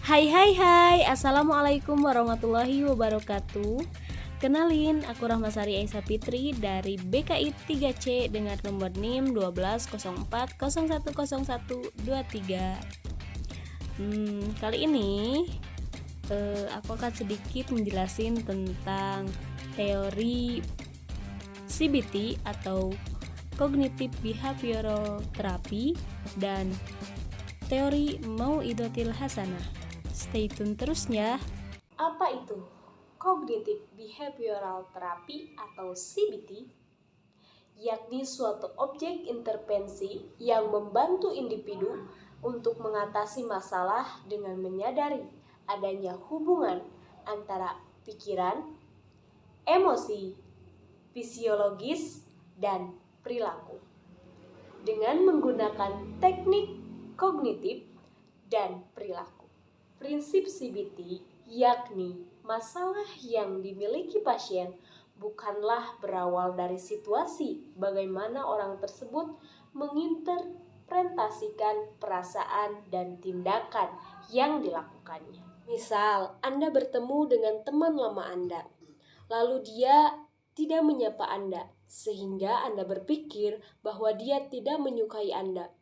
Hai, Assalamualaikum warahmatullahi wabarakatuh. Kenalin, aku Rahmasari Aisyah Fitri dari BKI 3C dengan nomor NIM 1204010123. Kali ini aku akan sedikit menjelasin tentang teori CBT atau Cognitive Behavioral Therapy dan teori Mau'idotil Hasanah. Stay tune terus ya. Apa itu Cognitive Behavioral Therapy atau CBT? Yakni suatu objek intervensi yang membantu individu untuk mengatasi masalah dengan menyadari adanya hubungan antara pikiran, emosi, fisiologis, dan perilaku. Dengan menggunakan teknik kognitif dan perilaku. Prinsip CBT yakni masalah yang dimiliki pasien bukanlah berawal dari situasi bagaimana orang tersebut menginterpretasikan perasaan dan tindakan yang dilakukannya. Misal, Anda bertemu dengan teman lama Anda, lalu dia tidak menyapa Anda, sehingga Anda berpikir bahwa dia tidak menyukai Anda.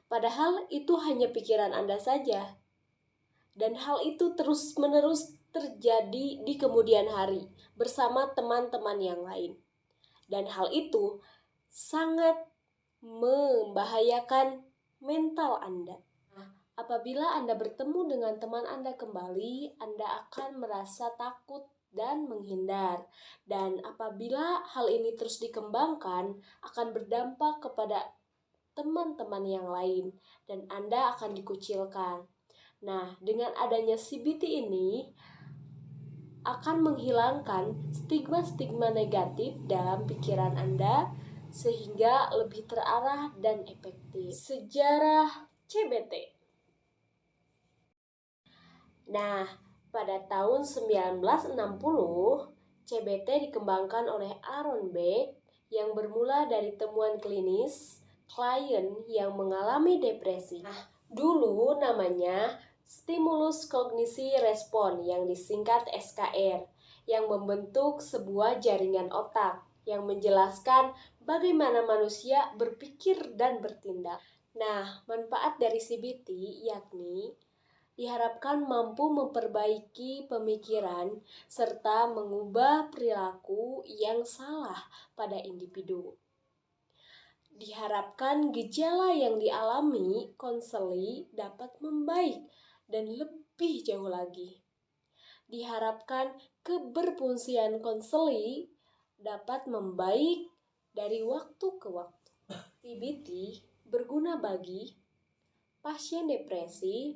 Padahal itu hanya pikiran Anda saja. Dan hal itu terus-menerus terjadi di kemudian hari bersama teman-teman yang lain. Dan hal itu sangat membahayakan mental Anda. Apabila Anda bertemu dengan teman Anda kembali, Anda akan merasa takut dan menghindar. Dan apabila hal ini terus dikembangkan, akan berdampak kepada teman-teman yang lain dan Anda akan dikucilkan. Nah, dengan adanya CBT ini akan menghilangkan stigma-stigma negatif dalam pikiran Anda sehingga lebih terarah dan efektif. Sejarah CBT. Nah, pada tahun 1960, CBT dikembangkan oleh Aaron Beck yang bermula dari temuan klinis klien yang mengalami depresi. Nah, dulu namanya stimulus kognisi respon yang disingkat SKR, yang membentuk sebuah jaringan otak yang menjelaskan bagaimana manusia berpikir dan bertindak. Nah, manfaat dari CBT yakni diharapkan mampu memperbaiki pemikiran serta mengubah perilaku yang salah pada individu. Diharapkan gejala yang dialami konseli dapat membaik dan lebih jauh lagi. Diharapkan keberfungsian konseli dapat membaik dari waktu ke waktu. CBT berguna bagi pasien depresi,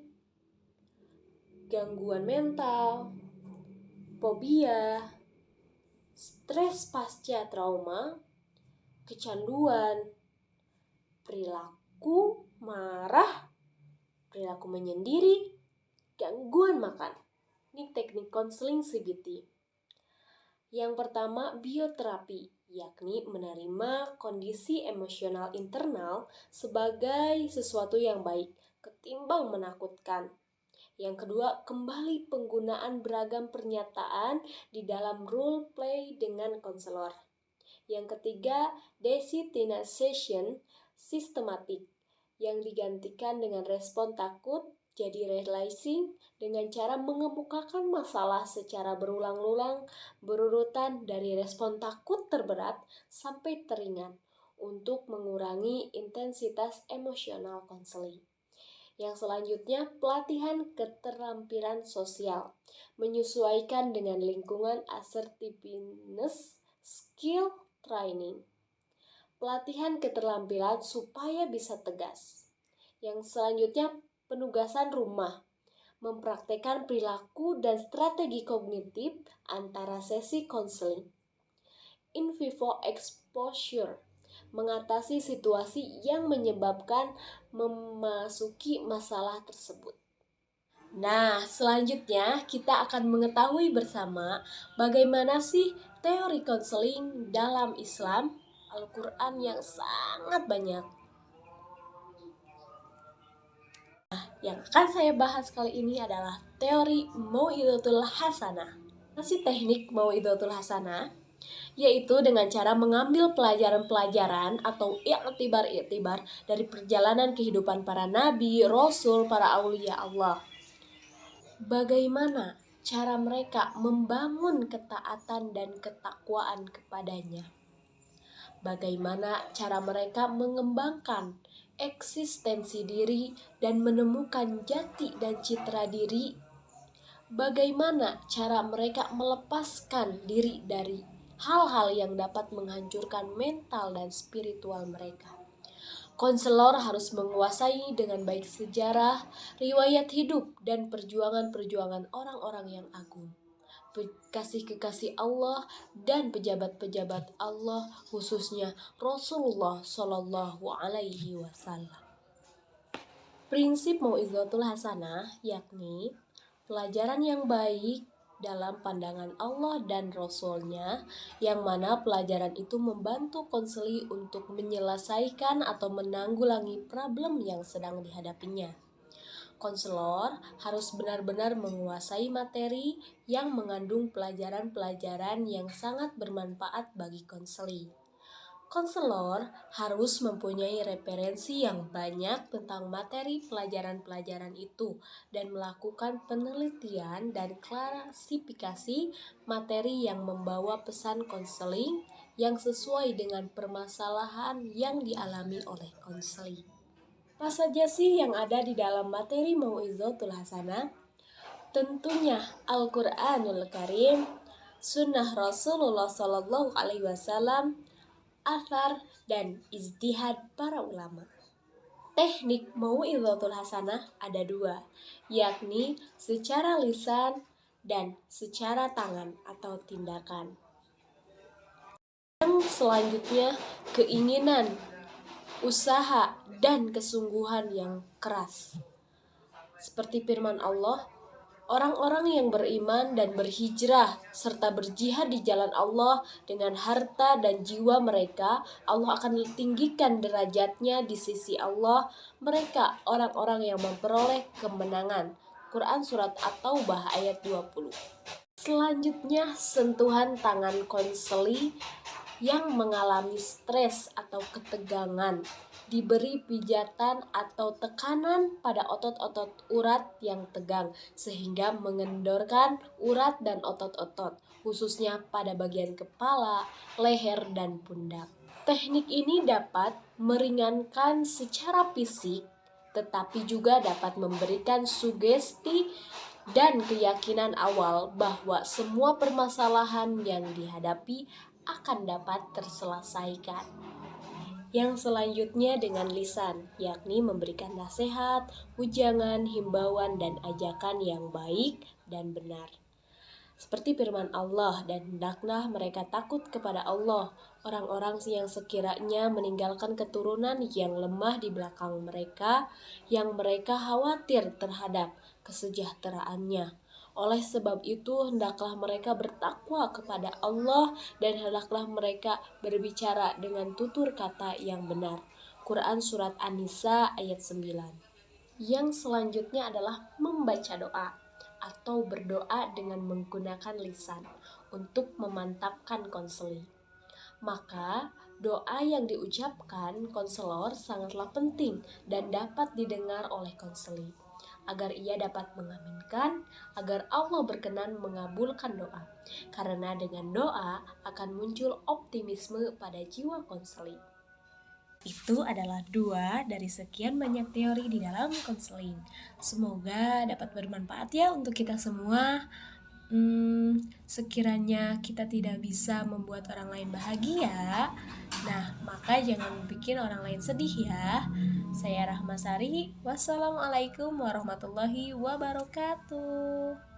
gangguan mental, fobia, stres pasca trauma, kecanduan, perilaku marah, perilaku menyendiri, gangguan makan. Ini teknik konseling CBT. Yang pertama, bioterapi, yakni menerima kondisi emosional internal sebagai sesuatu yang baik ketimbang menakutkan. Yang kedua, kembali penggunaan beragam pernyataan di dalam role play dengan konselor. Yang ketiga, desensitization sistematik yang digantikan dengan respon takut jadi realizing dengan cara mengemukakan masalah secara berulang-ulang berurutan dari respon takut terberat sampai teringan untuk mengurangi intensitas emosional konseling. Yang selanjutnya, pelatihan keterampilan sosial menyesuaikan dengan lingkungan assertiveness skill training. Pelatihan keterampilan supaya bisa tegas. Yang selanjutnya, penugasan rumah mempraktekkan perilaku dan strategi kognitif antara sesi konseling. In vivo exposure mengatasi situasi yang menyebabkan memasuki masalah tersebut. Nah, selanjutnya kita akan mengetahui bersama bagaimana sih teori konseling dalam Islam, Al-Quran yang sangat banyak. Yang akan saya bahas kali ini adalah teori Mau'izatul Hasanah. Masih teknik Mau'izatul Hasanah, yaitu dengan cara mengambil pelajaran-pelajaran atau iktibar-iktibar dari perjalanan kehidupan para nabi, rasul, para aulia Allah. Bagaimana cara mereka membangun ketaatan dan ketakwaan kepadanya. Bagaimana cara mereka mengembangkan eksistensi diri dan menemukan jati dan citra diri. Bagaimana cara mereka melepaskan diri dari hal-hal yang dapat menghancurkan mental dan spiritual mereka. Konselor harus menguasai dengan baik sejarah, riwayat hidup, dan perjuangan-perjuangan orang-orang yang agung, kekasih-kekasih Allah, dan pejabat-pejabat Allah, khususnya Rasulullah Shallallahu Alaihi Wasallam. Prinsip Mau'izatul Hasanah yakni pelajaran yang baik dalam pandangan Allah dan Rasul-Nya, yang mana pelajaran itu membantu konseli untuk menyelesaikan atau menanggulangi problem yang sedang dihadapinya. Konselor harus benar-benar menguasai materi yang mengandung pelajaran-pelajaran yang sangat bermanfaat bagi konseli. Konselor harus mempunyai referensi yang banyak tentang materi pelajaran-pelajaran itu dan melakukan penelitian dan klasifikasi materi yang membawa pesan konseling yang sesuai dengan permasalahan yang dialami oleh konseling. Apa saja sih yang ada di dalam materi Mau'izatul Hasanah? Tentunya Al-Quranul Karim, Sunnah Rasulullah Sallallahu Alaihi Wasallam, athar, dan ijtihad para ulama. Teknik Mau'izatul Hasanah ada dua, yakni secara lisan dan secara tangan atau tindakan. Yang selanjutnya, keinginan, usaha, dan kesungguhan yang keras. Seperti firman Allah, orang-orang yang beriman dan berhijrah serta berjihad di jalan Allah dengan harta dan jiwa mereka, Allah akan tinggikan derajatnya di sisi Allah. Mereka orang-orang yang memperoleh kemenangan. Quran Surat At-Taubah ayat 20. Selanjutnya, sentuhan tangan konseli yang mengalami stres atau ketegangan, diberi pijatan atau tekanan pada otot-otot urat yang tegang sehingga mengendorkan urat dan otot-otot, khususnya pada bagian kepala, leher, dan pundak. Teknik ini dapat meringankan secara fisik, tetapi juga dapat memberikan sugesti dan keyakinan awal bahwa semua permasalahan yang dihadapi akan dapat terselesaikan. Yang selanjutnya dengan lisan, yakni memberikan nasihat, ujangan, himbauan, dan ajakan yang baik dan benar. Seperti firman Allah, dan hendaklah mereka takut kepada Allah, orang-orang yang sekiranya meninggalkan keturunan yang lemah di belakang mereka, yang mereka khawatir terhadap kesejahteraannya. Oleh sebab itu, hendaklah mereka bertakwa kepada Allah dan hendaklah mereka berbicara dengan tutur kata yang benar. Quran Surat An-Nisa ayat 9. Yang selanjutnya adalah membaca doa atau berdoa dengan menggunakan lisan untuk memantapkan konseli. Maka, doa yang diucapkan konselor sangatlah penting dan dapat didengar oleh konseli, agar ia dapat mengaminkan, agar Allah berkenan mengabulkan doa. Karena dengan doa akan muncul optimisme pada jiwa konseling. Itu adalah dua dari sekian banyak teori di dalam konseling. Semoga dapat bermanfaat ya untuk kita semua. Sekiranya kita tidak bisa membuat orang lain bahagia, nah maka jangan bikin orang lain sedih ya. Saya Rahmasari, wassalamualaikum warahmatullahi wabarakatuh.